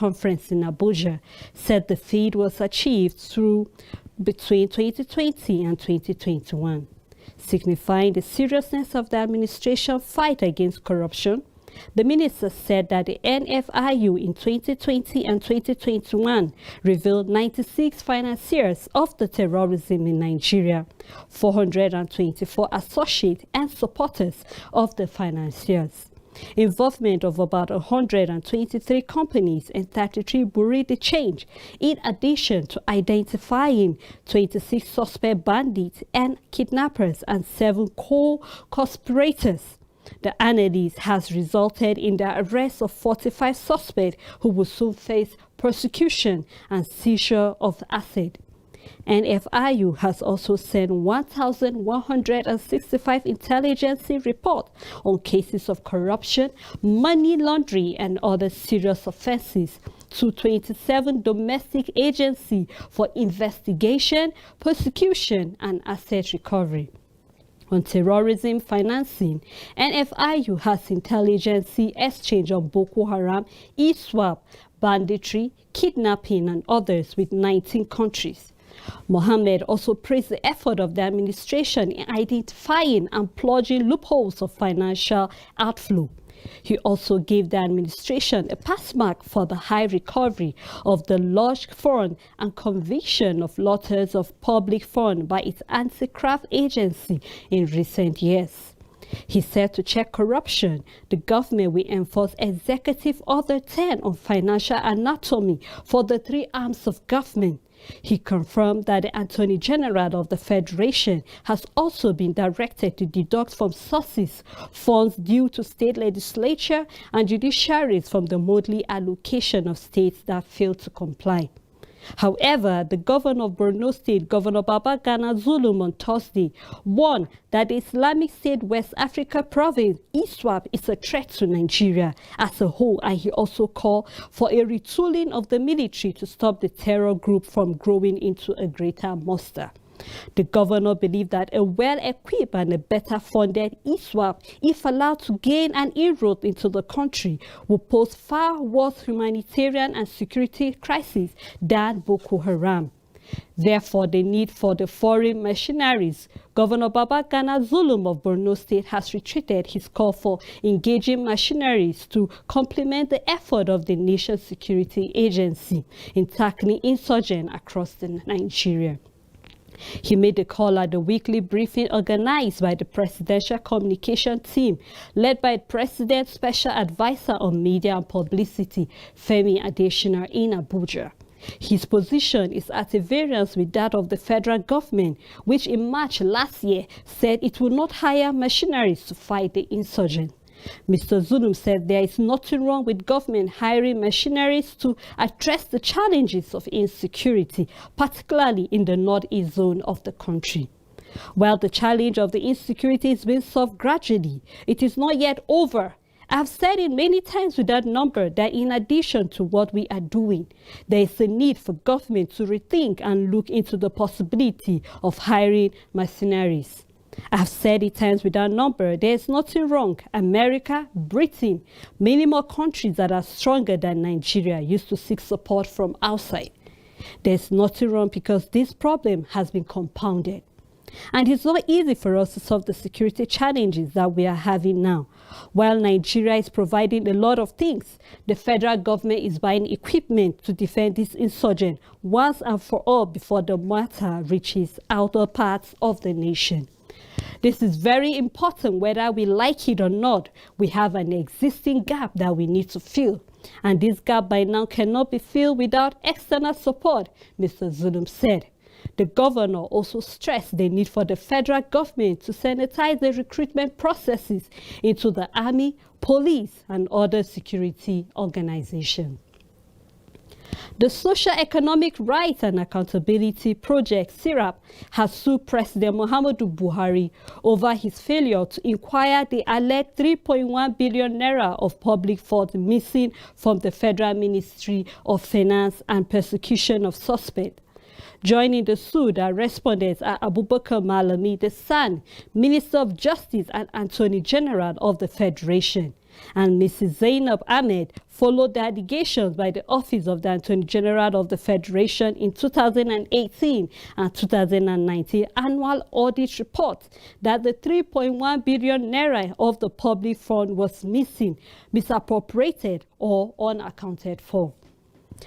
conference in Abuja, said the feat was achieved through between 2020 and 2021, signifying the seriousness of the administration's fight against corruption. The minister said that the NFIU in 2020 and 2021 revealed 96 financiers of the terrorism in Nigeria, 424 associates and supporters of the financiers, involvement of about 123 companies and 33 bureau de change, in addition to identifying 26 suspect bandits and kidnappers and 7 co-conspirators. The analysis has resulted in the arrest of 45 suspects who will soon face prosecution and seizure of assets. NFIU has also sent 1,165 intelligence reports on cases of corruption, money laundering, and other serious offenses to 27 domestic agencies for investigation, prosecution, and asset recovery. On terrorism financing, NFIU has intelligence exchange on Boko Haram, ECWA, banditry, kidnapping, and others with 19 countries. Mohammed also praised the effort of the administration in identifying and plugging loopholes of financial outflow. He also gave the administration a pass mark for the high recovery of the large fund and conviction of lotters of public funds by its anti-graft agency in recent years. He said to check corruption, the government will enforce Executive Order 10 on financial anatomy for the 3 arms of government. He confirmed that the Attorney General of the Federation has also been directed to deduct from sources funds due to state legislature and judiciaries from the monthly allocation of states that fail to comply. However, the governor of Borno State, Governor Babagana Zulum, on Thursday, warned that the Islamic State West Africa province, ECWA, is a threat to Nigeria as a whole, and he also called for a retooling of the military to stop the terror group from growing into a greater monster. The governor believed that a well-equipped and a better-funded ECWA, if allowed to gain an inroad into the country, will pose far worse humanitarian and security crises than Boko Haram. Therefore, the need for the foreign mercenaries. Governor Babagana Zulum of Borno State has retreated his call for engaging mercenaries to complement the effort of the nation's security agency in tackling insurgents across Nigeria. He made the call at the weekly briefing organized by the Presidential Communication Team, led by President's Special Advisor on Media and Publicity, Femi Adesina, in Abuja. His position is at a variance with that of the federal government, which in March last year said it would not hire mercenaries to fight the insurgents. Mr. Zulum said there is nothing wrong with government hiring mercenaries to address the challenges of insecurity, particularly in the northeast zone of the country. While the challenge of the insecurity is being solved gradually, it is not yet over. I have said it many times with that number that in addition to what we are doing, there is a need for government to rethink and look into the possibility of hiring mercenaries. I have said it times without number, there is nothing wrong. America, Britain, many more countries that are stronger than Nigeria used to seek support from outside. There is nothing wrong because this problem has been compounded. And it's not easy for us to solve the security challenges that we are having now. While Nigeria is providing a lot of things, the federal government is buying equipment to defend this insurgent once and for all before the matter reaches outer parts of the nation. This is very important whether we like it or not. We have an existing gap that we need to fill. And this gap by now cannot be filled without external support, Mr. Zulum said. The governor also stressed the need for the federal government to sanitize the recruitment processes into the army, police, and other security organizations. The Social Economic Rights and Accountability Project, SIRAP, has sued President Muhammadu Buhari over his failure to inquire the alleged 3.1 billion naira of public funds missing from the Federal Ministry of Finance and persecution of suspects. Joining the suit are respondents are Abubakar Malami, the son, Minister of Justice and Attorney General of the Federation. And Mrs. Zainab Ahmed followed the allegations by the Office of the Attorney General of the Federation in 2018 and 2019 annual audit report that the 3.1 billion naira of the public fund was missing, misappropriated, or unaccounted for.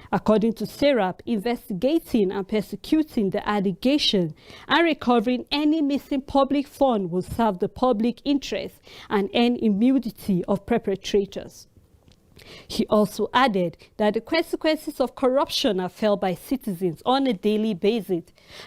According to SERAP, investigating and persecuting the allegation and recovering any missing public fund will serve the public interest and earn immunity of perpetrators. He also added that the consequences of corruption are felt by citizens on a daily basis,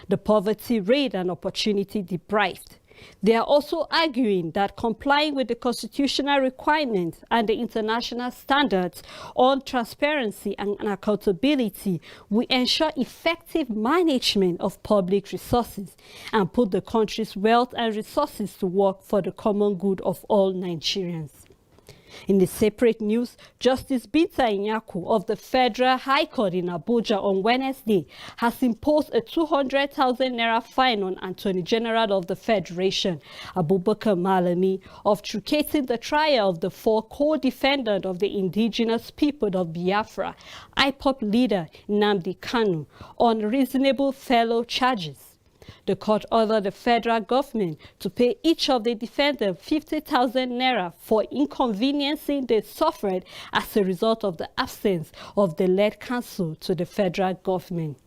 the poverty rate and opportunity deprived. They are also arguing that complying with the constitutional requirements and the international standards on transparency and accountability will ensure effective management of public resources and put the country's wealth and resources to work for the common good of all Nigerians. In the separate news, Justice Binta Nyako of the Federal High Court in Abuja on Wednesday has imposed a 200,000 naira fine on Attorney General of the Federation, Abubakar Malami, of truncating the trial of the 4 co-defendants of the indigenous people of Biafra, IPOB leader Nnamdi Kanu, on reasonable fellow charges. The court ordered the federal government to pay each of the defendants 50,000 naira for inconveniencing they suffered as a result of the absence of the lead counsel to the federal government.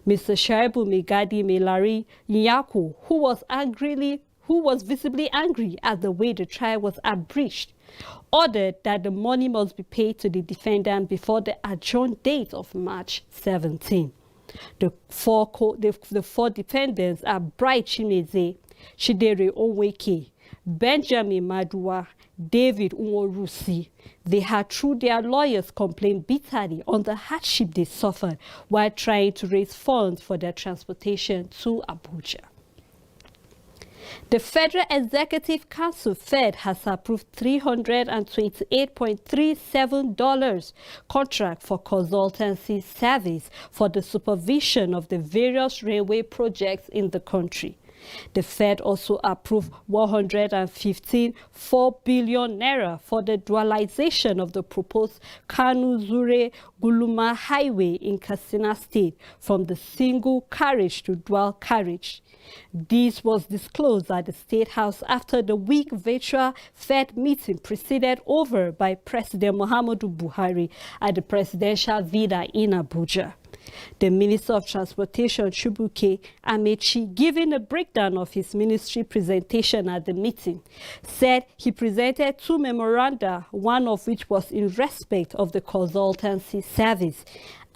Mr. Shaibu Megadi Melari Nyako, who was visibly angry at the way the trial was abridged, ordered that the money must be paid to the defendant before the adjourned date of March 17. The four defendants are Bright Chimeze, Chidere Onweke, Benjamin Maduwa, David Unworusi. They had, through their lawyers, complained bitterly on the hardship they suffered while trying to raise funds for their transportation to Abuja. The Federal Executive Council, Fed, has approved $328.37 contract for consultancy service for the supervision of the various railway projects in the country. The Fed also approved 115.4 billion naira for the dualization of the proposed Kanu-Zure-Guluma highway in Katsina State from the single carriage to dual carriage. This was disclosed at the State House after the week virtual Fed meeting presided over by President Muhammadu Buhari at the presidential villa in Abuja. The Minister of Transportation, Chubuke Amechi, giving a breakdown of his ministry presentation at the meeting, said he presented 2 memoranda, one of which was in respect of the consultancy service,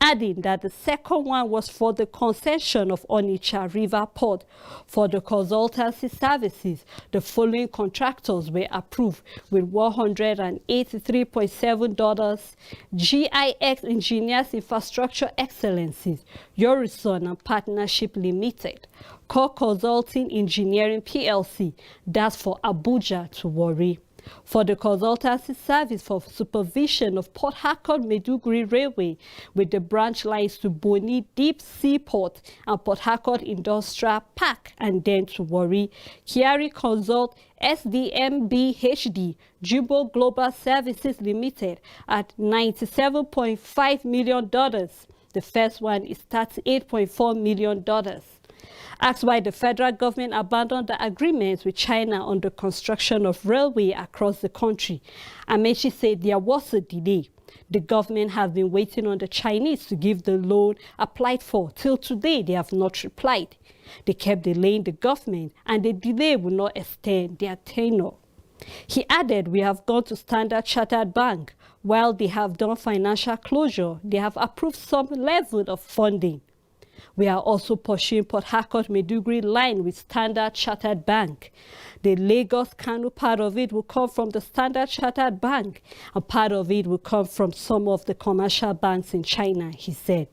adding that the second one was for the concession of Onitsha River Port. For the consultancy services, the following contractors were approved with $183.7, GIX Engineers Infrastructure Excellencies, Yorison and Partnership Limited, Core Consulting Engineering PLC, that's for Abuja to Warri. For the consultancy service for supervision of Port Harcourt Maiduguri Railway with the branch lines to Boni Deep Seaport and Port Harcourt Industrial Park and then to Warri, Kiari Consult SDMB HD Jumbo Global Services Limited at $97.5 million. The first one is $38.4 million. Asked why the federal government abandoned the agreements with China on the construction of railway across the country, Amechi said there was a delay. The government has been waiting on the Chinese to give the loan applied for. Till today, they have not replied. They kept delaying the government, and the delay will not extend their tenure. He added, we have gone to Standard Chartered Bank. While they have done financial closure, they have approved some level of funding. We are also pursuing Port Harcourt Maiduguri line with Standard Chartered Bank. The Lagos-Kano part of it will come from the Standard Chartered Bank, and part of it will come from some of the commercial banks in China, he said.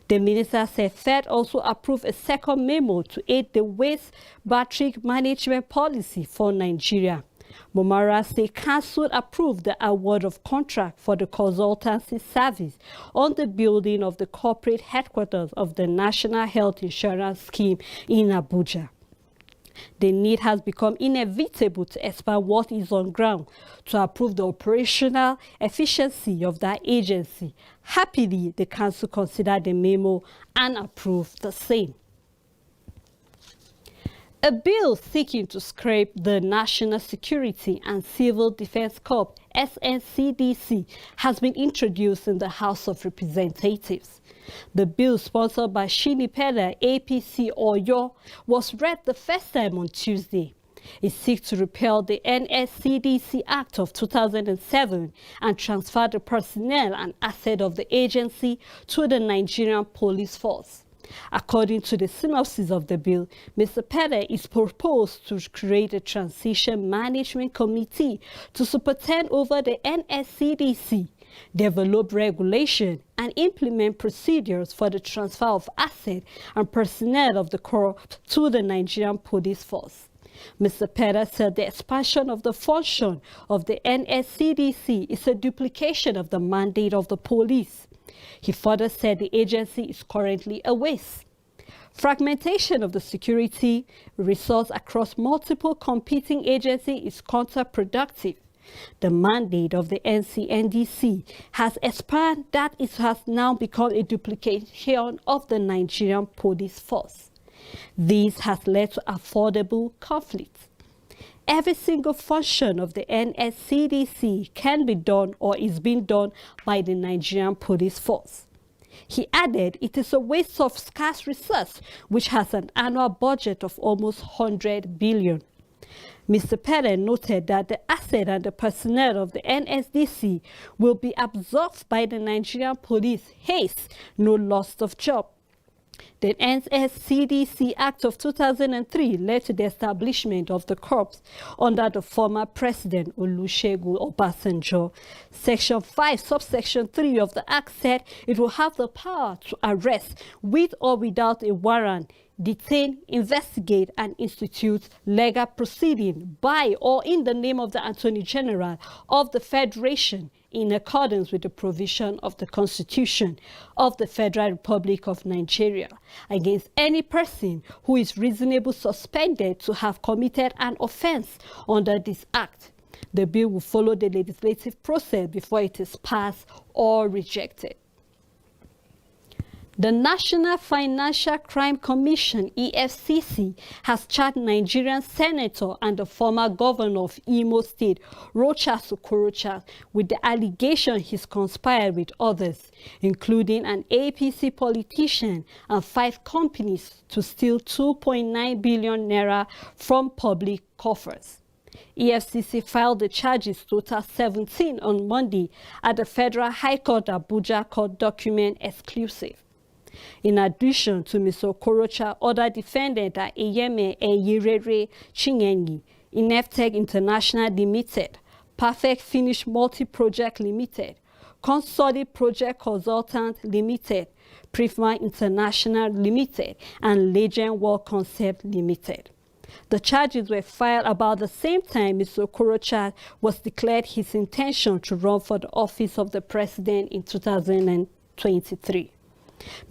The minister said Fed also approved a second memo to aid the waste battery management policy for Nigeria. Momara said Council approved the award of contract for the consultancy service on the building of the corporate headquarters of the National Health Insurance Scheme in Abuja. The need has become inevitable to expand what is on ground to improve the operational efficiency of that agency. Happily, the Council considered the memo and approved the same. A bill seeking to scrap the National Security and Civil Defense Corps (SNCDC) has been introduced in the House of Representatives. The bill, sponsored by Shini Peda, APC Oyo, was read the first time on Tuesday. It seeks to repeal the NSCDC Act of 2007 and transfer the personnel and assets of the agency to the Nigerian Police Force. According to the synopsis of the bill, Mr. Pede is proposed to create a transition management committee to superintend over the NSCDC, develop regulation, and implement procedures for the transfer of assets and personnel of the Corps to the Nigerian Police Force. Mr. Peda said the expansion of the function of the NSCDC is a duplication of the mandate of the police. He further said the agency is currently a waste. Fragmentation of the security resource across multiple competing agencies is counterproductive. The mandate of the NCNDC has expanded that it has now become a duplication of the Nigerian Police Force. This has led to affordable conflicts. Every single function of the NSCDC can be done or is being done by the Nigerian Police Force. He added it is a waste of scarce resource, which has an annual budget of almost 100 billion. Mr. Pede noted that the asset and the personnel of the NSDC will be absorbed by the Nigerian police, hence no loss of job. The NSCDC Act of 2003 led to the establishment of the Corps under the former President Olusegun Obasanjo. Section 5, subsection 3 of the Act said it will have the power to arrest with or without a warrant, detain, investigate, and institute legal proceeding by or in the name of the Attorney General of the Federation in accordance with the provision of the Constitution of the Federal Republic of Nigeria against any person who is reasonably suspected to have committed an offense under this act. The bill will follow the legislative process before it is passed or rejected. The National Financial Crime Commission, EFCC, has charged Nigerian senator and the former governor of Imo State, Rochas Okorocha, with the allegation he's conspired with others, including an APC politician and 5 companies, to steal 2.9 billion naira from public coffers. EFCC filed the charges total 17 on Monday at the Federal High Court Abuja Court document exclusive. In addition to Mr. Okorocha, other defendants are Eyeme Eyirere Chinyenyi, Ineftech International Limited, Perfect Finish Multi-Project Limited, Consolid Project Consultant Limited, Prifma International Limited, and Legend World Concept Limited. The charges were filed about the same time Mr. Okorocha was declared his intention to run for the office of the president in 2023.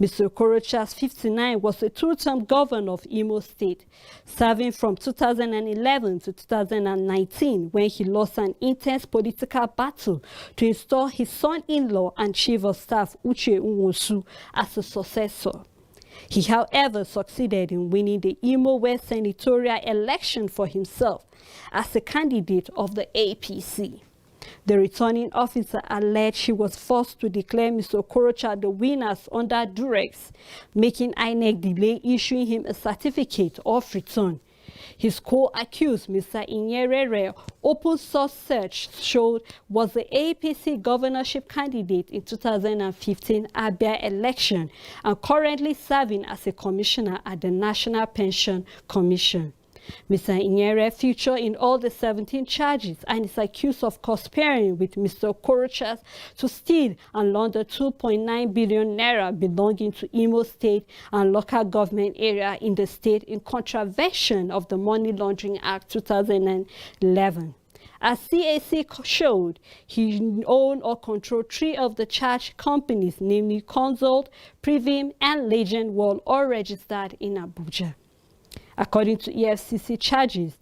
Mr. Okorocha, 59, was a 2-term governor of Imo State, serving from 2011 to 2019 when he lost an intense political battle to install his son-in-law and chief of staff Uche Nwosu as a successor. He, however, succeeded in winning the Imo West senatorial election for himself as a candidate of the APC. The returning officer alleged she was forced to declare Mr. Okorocha the winners under duress, making INEC delay issuing him a certificate of return. His co-accused, Mr. Inyerere, open source search showed was the APC governorship candidate in 2015 Abia election and currently serving as a commissioner at the National Pension Commission. Mr. Inyere featured in all the 17 charges and is accused of conspiring with Mr. Okorocha to steal and launder 2.9 billion naira belonging to Imo State and local government area in the state in contravention of the Money Laundering Act 2011. As CAC showed, he owned or controlled 3 of the charged companies, namely Consult, Privim, and Legend World, all registered in Abuja. According to EFCC charges,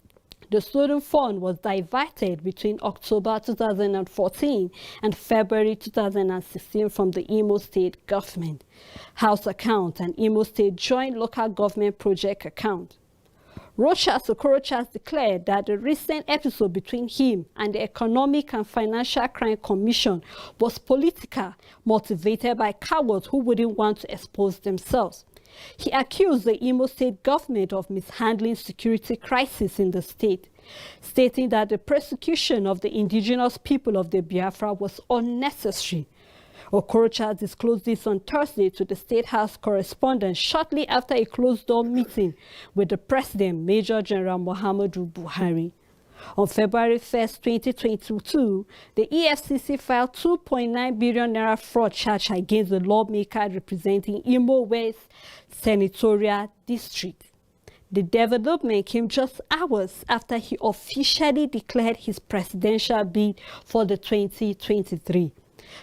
the stolen fund was diverted between October 2014 and February 2016 from the Imo State government house account and Imo State joint local government project account. Rochas Okorocha declared that the recent episode between him and the Economic and Financial Crime Commission was political, motivated by cowards who wouldn't want to expose themselves. He accused the Imo State government of mishandling security crisis in the state, stating that the persecution of the indigenous people of the Biafra was unnecessary. Okorocha disclosed this on Thursday to the State House correspondent shortly after a closed-door meeting with the President, Major General Muhammadu Buhari. On February 1, 2022, the EFCC filed 2.9 billion naira fraud charge against the lawmaker representing Imo West Senatorial District. The development came just hours after he officially declared his presidential bid for the 2023.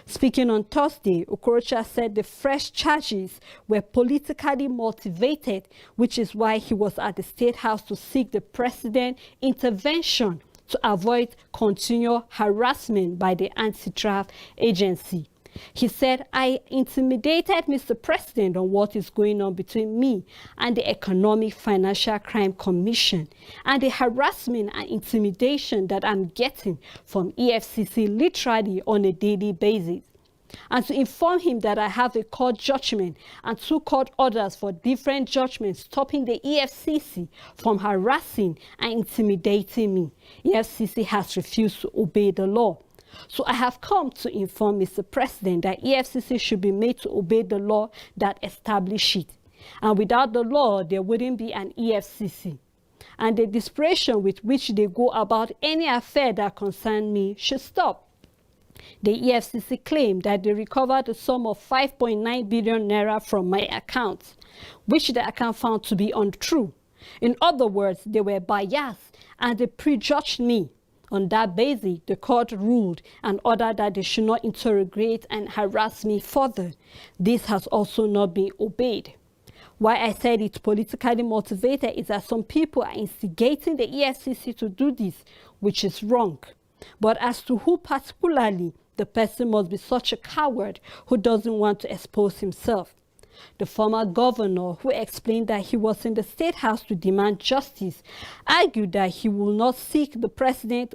Speaking on Thursday, Okorocha said the fresh charges were politically motivated, which is why he was at the State House to seek the president's intervention to avoid continual harassment by the anti-draft agency. He said, "I intimidated Mr. President on what is going on between me and the Economic Financial Crime Commission and the harassment and intimidation that I'm getting from EFCC literally on a daily basis. And to inform him that I have a court judgment and 2 court orders for different judgments stopping the EFCC from harassing and intimidating me. EFCC has refused to obey the law. So I have come to inform Mr. President that EFCC should be made to obey the law that establishes it. And without the law, there wouldn't be an EFCC. And the desperation with which they go about any affair that concerns me should stop." The EFCC claimed that they recovered a sum of 5.9 billion naira from my account, which the account found to be untrue. In other words, they were biased and they prejudged me. On that basis, the court ruled and ordered that they should not interrogate and harass me further. This has also not been obeyed. Why I said it's politically motivated is that some people are instigating the EFCC to do this, which is wrong. But as to who particularly, the person must be such a coward who doesn't want to expose himself. The former governor, who explained that he was in the State House to demand justice, argued that he will not seek the president,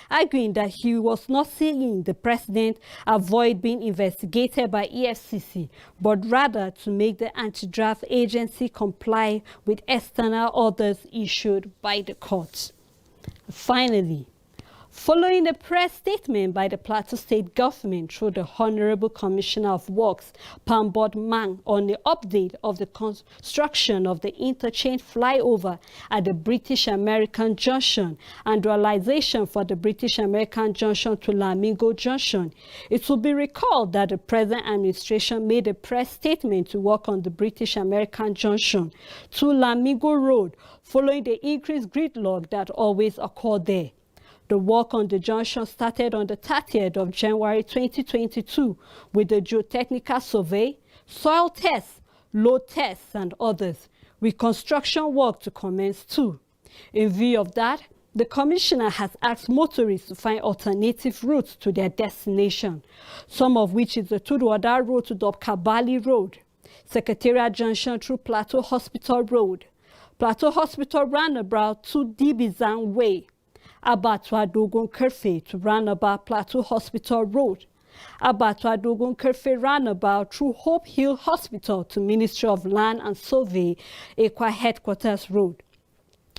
arguing that he was not seeing the president avoid being investigated by EFCC, but rather to make the anti-draft agency comply with external orders issued by the courts. Finally, following a press statement by the Plateau State government through the Honorable Commissioner of Works, Pambod Mang, on the update of the construction of the interchange flyover at the British-American Junction and realization for the British-American Junction to Lamingo Junction, it will be recalled that the present administration made a press statement to work on the British-American Junction to Lamingo Road following the increased gridlock that always occurred there. The work on the junction started on the 30th of January 2022 with the geotechnical survey, soil tests, load tests, and others, with construction work to commence too. In view of that, the Commissioner has asked motorists to find alternative routes to their destination, some of which is the Turuada Road to Dobkabali Road, Secretariat Junction through Plateau Hospital Road, Plateau Hospital Roundabout to Dibizan Way, Abattoir Dogon Kerfe to roundabout Plateau Hospital Road, Abattoir Dogon Kerfe roundabout through Hope Hill Hospital to Ministry of Land and Survey, ECWA Headquarters Road,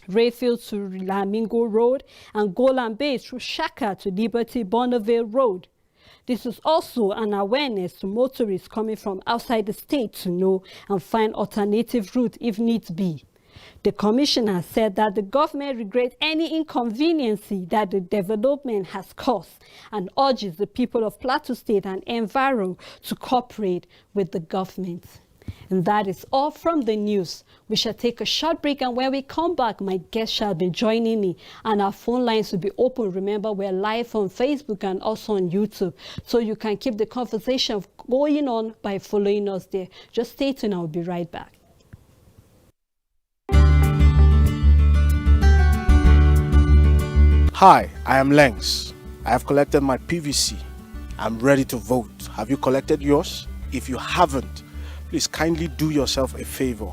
Rayfield to Lamingo Road, and Golan Bay through Shaka to Liberty Bonneville Road. This is also an awareness to motorists coming from outside the state to know and find alternative routes if needs be. The Commissioner said that the government regrets any inconvenience that the development has caused and urges the people of Plateau State and environ to cooperate with the government. And that is all from the news. We shall take a short break, and when we come back, my guest shall be joining me and our phone lines will be open. Remember, we're live on Facebook and also on YouTube, so you can keep the conversation going on by following us there. Just stay tuned, I'll be right back. Hi, I am Lengs. I have collected my PVC. I'm ready to vote. Have you collected yours? If you haven't, please kindly do yourself a favor.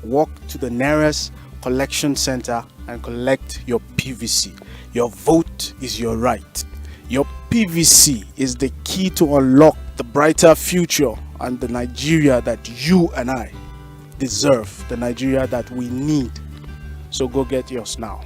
Walk to the nearest collection center and collect your PVC. Your vote is your right. Your PVC is the key to unlock the brighter future and the Nigeria that you and I deserve, the Nigeria that we need. So go get yours now.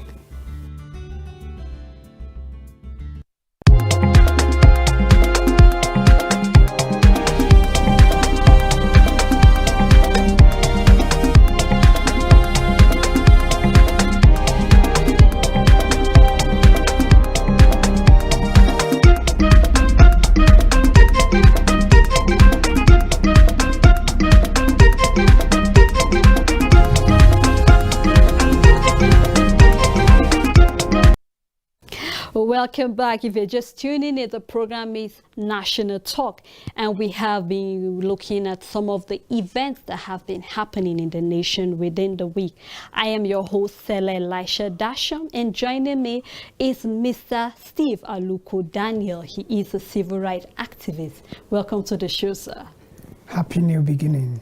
Welcome back. If you're just tuning in, the program is National Talk, and we have been looking at some of the events that have been happening in the nation within the week. I am your host, Sele Elisha Dasham, and joining me is Mr. Steve Aluko Daniel. He is a civil rights activist. Welcome to the show, sir. Happy new beginning.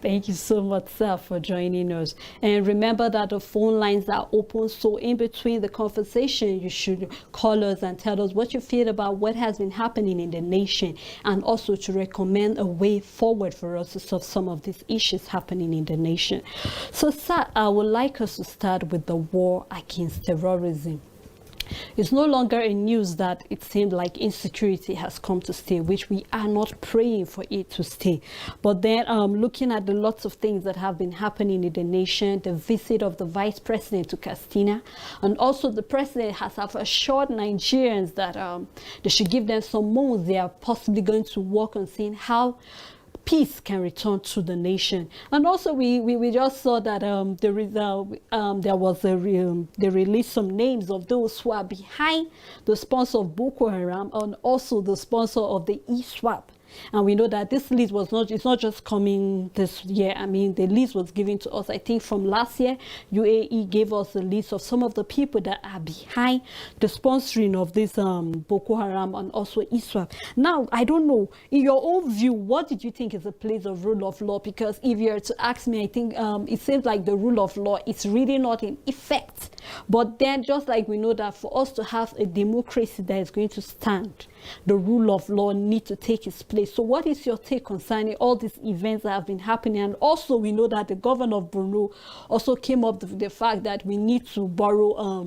Thank you so much, sir, for joining us. And remember that the phone lines are open, so in between the conversation, you should call us and tell us what you feel about what has been happening in the nation, and also to recommend a way forward for us to solve some of these issues happening in the nation. So, sir, I would like us to start with the war against terrorism. It's no longer a news that it seemed like insecurity has come to stay, which we are not praying for it to stay. But then looking at the lots of things that have been happening in the nation, the visit of the vice president to Castina, and also the president has assured Nigerians that they should give them some months. They are possibly going to work on seeing how peace can return to the nation. And also we just saw that there was they released some names of those who are behind the sponsor of Boko Haram and also the sponsor of the ECWA. And we know that this list it's not just coming this year. I mean, the list was given to us, I think, from last year. UAE gave us a list of some of the people that are behind the sponsoring of this Boko Haram and also ISWAP. Now, I don't know, in your own view, what did you think is the place of rule of law? Because if you were to ask me, I think it seems like the rule of law is really not in effect. But then, just like we know that for us to have a democracy that is going to stand, the rule of law need to take its place. So what is your take concerning all these events that have been happening? And also we know that the governor of Borno also came up with the fact that we need to borrow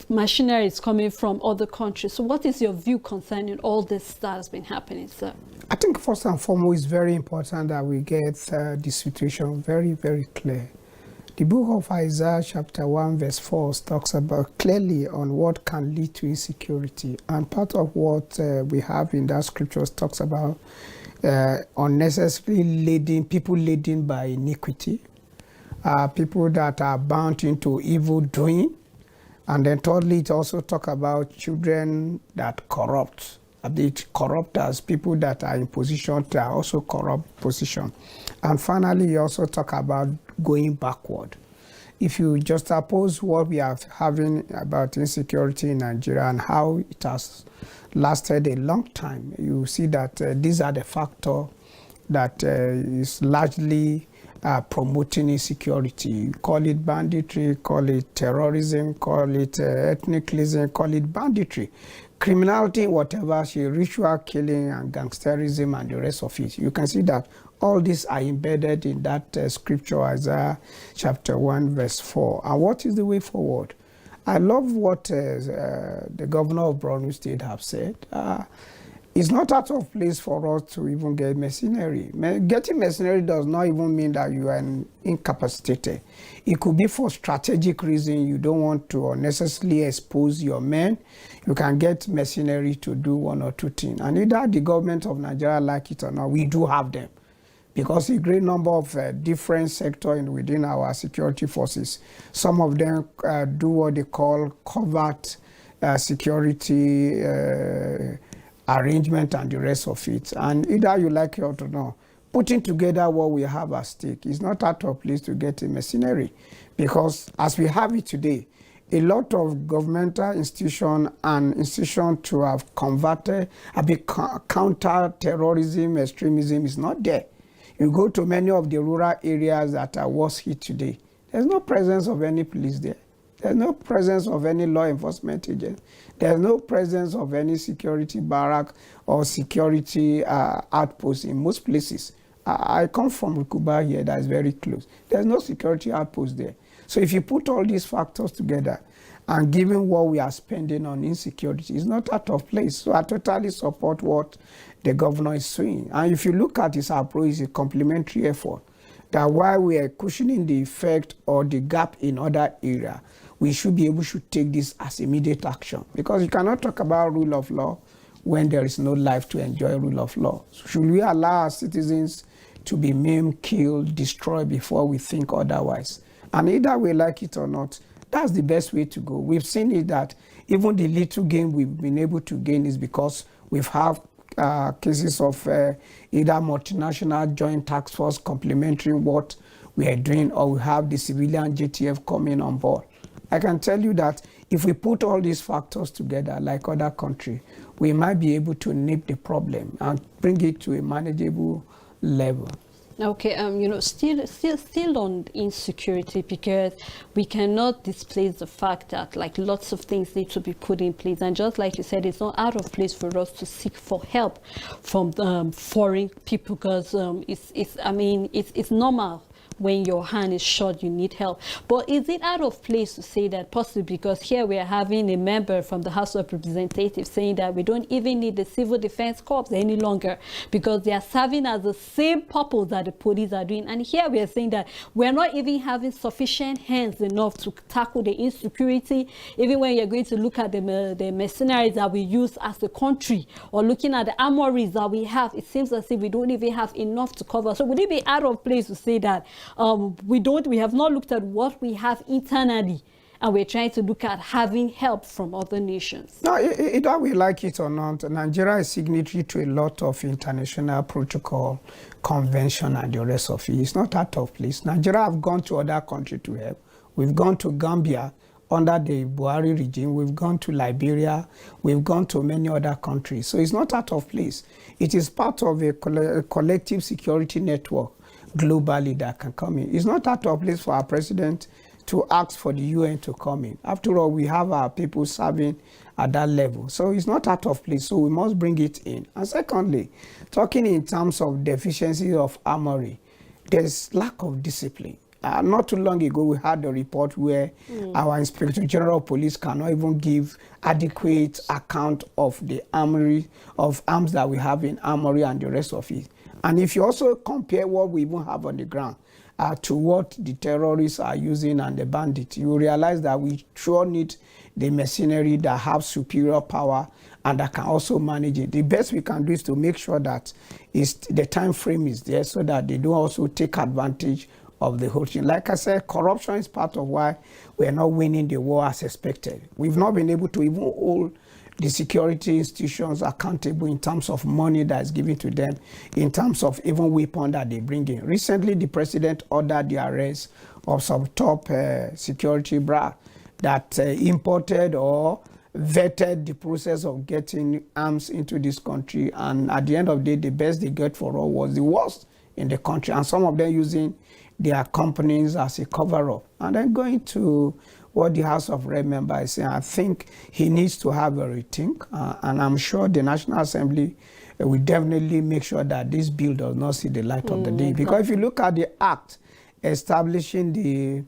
machinery is coming from other countries. So what is your view concerning all this that has been happening, sir? I think first and foremost, it's very important that we get the situation very, very clear. The book of Isaiah chapter 1 verse 4 talks about clearly on what can lead to insecurity. And part of what we have in that scripture talks about unnecessarily people laden by iniquity, people that are bound into evil doing. And then thirdly, it also talks about children that corrupt. Corrupt as people that are in position that are also corrupt position. And finally, you also talk about going backward. If you just oppose what we are having about insecurity in Nigeria and how it has lasted a long time, you see that these are the factors that is largely promoting insecurity. Call it banditry, call it terrorism, call it ethnicalism, call it banditry. Criminality, whatever, ritual killing and gangsterism and the rest of it. You can see that all these are embedded in that scripture, Isaiah chapter 1, verse 4. And what is the way forward? I love what the governor of Borno State have said. It's not out of place for us to even get mercenary. Getting mercenary does not even mean that you are incapacitated. It could be for strategic reason. You don't want to unnecessarily expose your men. You can get mercenary to do one or two things. And either the government of Nigeria like it or not, we do have them. Because a great number of different sectors within our security forces, some of them do what they call covert security arrangement and the rest of it. And either you like it or not, putting together what we have at stake is not out of place to get a mercenary. Because as we have it today, a lot of governmental institutions and institutions to have converted, counter-terrorism, extremism is not there. You go to many of the rural areas that are worse hit today, there's no presence of any police there. There's no presence of any law enforcement agent. There's no presence of any security barrack or security outpost in most places. I come from Rukuba here, that is very close. There's no security outpost there. So if you put all these factors together, and given what we are spending on insecurity, it's not out of place. So I totally support what the governor is saying. And if you look at his approach, it's a complementary effort. That while we are cushioning the effect or the gap in other areas, we should be able to take this as immediate action. Because you cannot talk about rule of law when there is no life to enjoy rule of law. So should we allow our citizens to be maimed, killed, destroyed before we think otherwise? And either we like it or not, that's the best way to go. We've seen it that even the little gain we've been able to gain is because we've had cases of either multinational joint task force complementary what we are doing, or we have the civilian JTF coming on board. I can tell you that if we put all these factors together like other countries, we might be able to nip the problem and bring it to a manageable level. Okay, still on insecurity, because we cannot displace the fact that like lots of things need to be put in place, and just like you said, it's not out of place for us to seek for help from foreign people, because it's normal. When your hand is short, you need help. But is it out of place to say that, possibly because here we are having a member from the House of Representatives saying that we don't even need the Civil Defense Corps any longer because they are serving as the same purpose that the police are doing. And here we are saying that we're not even having sufficient hands enough to tackle the insecurity, even when you're going to look at the mercenaries that we use as a country, or looking at the armories that we have, it seems as if we don't even have enough to cover. So would it be out of place to say that we have not looked at what we have internally, and we're trying to look at having help from other nations? No, either we like it or not, Nigeria is signatory to a lot of international protocol, convention, and the rest of it. It's not out of place. Nigeria have gone to other countries to help. We've gone to Gambia under the Buhari regime. We've gone to Liberia. We've gone to many other countries. So it's not out of place. It is part of a collective security network globally that can come in. It's not out of place for our president to ask for the UN to come in. After all, we have our people serving at that level. So it's not out of place, so we must bring it in. And secondly, talking in terms of deficiency of armory, there's lack of discipline. Not too long ago, we had a report where our Inspector General of Police cannot even give adequate account of the armory, of arms that we have in armory and the rest of it. And if you also compare what we even have on the ground to what the terrorists are using and the bandits, you realize that we sure need the mercenary that have superior power and that can also manage it. The best we can do is to make sure that the time frame is there so that they don't also take advantage of the whole thing. Like I said, corruption is part of why we are not winning the war as expected. We've not been able to even hold the security institutions accountable in terms of money that is given to them, in terms of even weapons that they bring in. Recently, the president ordered the arrest of some top security brass that imported or vetted the process of getting arms into this country. And at the end of the day, the best they get for all was the worst in the country. And some of them using their companies as a cover-up. And then going to what the House of Rep member is saying, I think he needs to have a rethink, and I'm sure the National Assembly will definitely make sure that this bill does not see the light of the day. Because if you look at the act establishing the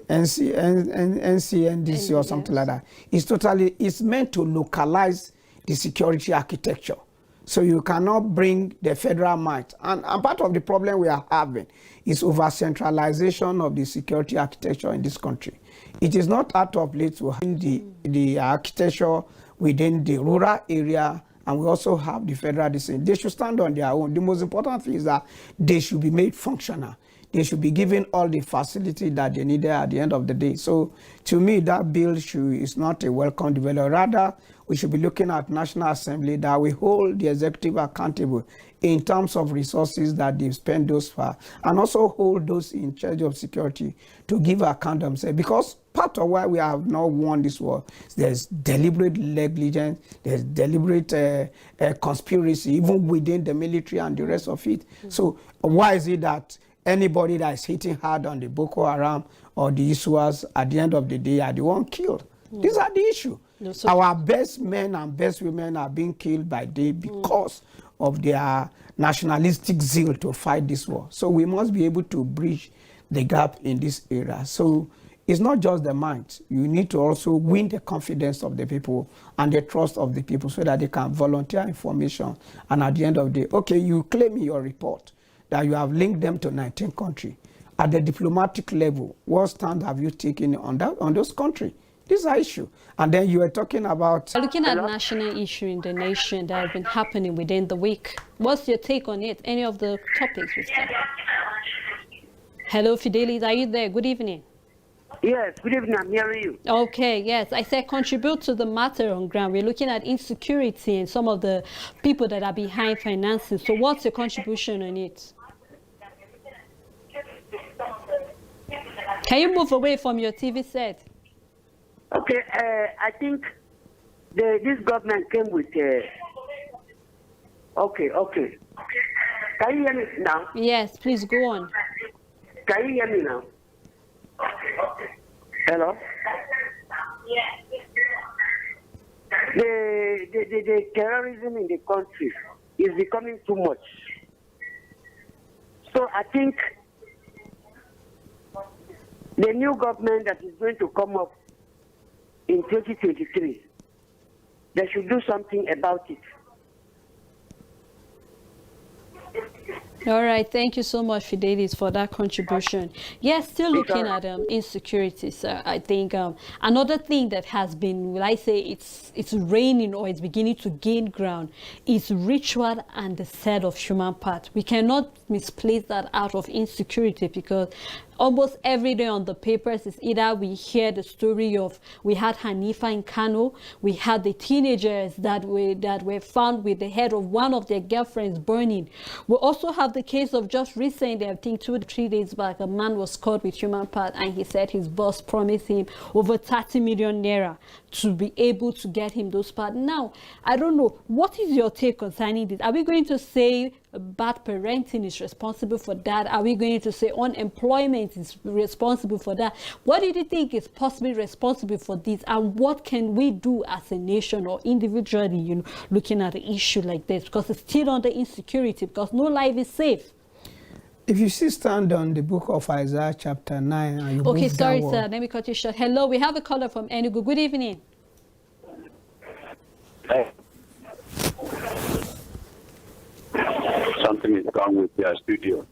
NCNDC or something like that, it's meant to localize the security architecture. So you cannot bring the federal might. And part of the problem we are having is over-centralization of the security architecture in this country. It is not out of place to have the architecture within the rural area, and we also have the federal decision. They should stand on their own. The most important thing is that they should be made functional. they should be given all the facility that they needed at the end of the day. So to me, that bill is not a welcome development. Rather, we should be looking at National Assembly that we hold the executive accountable in terms of resources that they spend those far, and also hold those in charge of security to give account themselves. Because part of why we have not won this war, there's deliberate negligence, there's deliberate conspiracy, even within the military and the rest of it. So why is it that anybody that is hitting hard on the Boko Haram or the ECWAs at the end of the day are the one killed? These are the issue. No, so our best men and best women are being killed by day because of their nationalistic zeal to fight this war. So we must be able to bridge the gap in this area. So it's not just the mind. You need to also win the confidence of the people and the trust of the people so that they can volunteer information. And at the end of the day, okay, you claim in your report that you have linked them to 19 countries. At the diplomatic level, what stand have you taken on those countries? This is an issue. And then you were talking about... Looking at national issue in the nation that have been happening within the week. What's your take on it? Any of the topics we said? Hello, Fidelis, are you there? Good evening. Yes, good evening, I'm hearing you. Okay, yes. I said contribute to the matter on ground. We're looking at insecurity and some of the people that are behind finances. So what's your contribution on it? Can you move away from your TV set? Okay, I think this government came with... Okay. Can you hear me now? Yes, please go on. Can you hear me now? Hello? The terrorism in the country is becoming too much. So I think the new government that is going to come up in 2023, they should do something about it. All right, thank you so much, Fidelis, for that contribution. Yes, still looking at insecurity, sir. I think another thing that has been, will I say, it's reigning or it's beginning to gain ground is ritual and the set of human part. We cannot misplace that out of insecurity because almost every day on the papers is either we hear the story of, we had Hanifa in Kano, we had the teenagers that were found with the head of one of their girlfriends burning. We also have the case of just recently, I think 2 or 3 days back, a man was caught with human part and he said his boss promised him over 30 million naira to be able to get him those parts. Now, I don't know, what is your take concerning this? Are we going to say bad parenting is responsible for that? Are we going to say unemployment is responsible for that? What do you think is possibly responsible for this? And what can we do as a nation or individually, looking at an issue like this? Because it's still under insecurity, because no life is safe. If you still stand on the book of Isaiah chapter 9 and you Okay, move sorry, downward, sir. Let me cut you short. Hello, we have a caller from Enugu. Good evening. Something is wrong with their studio.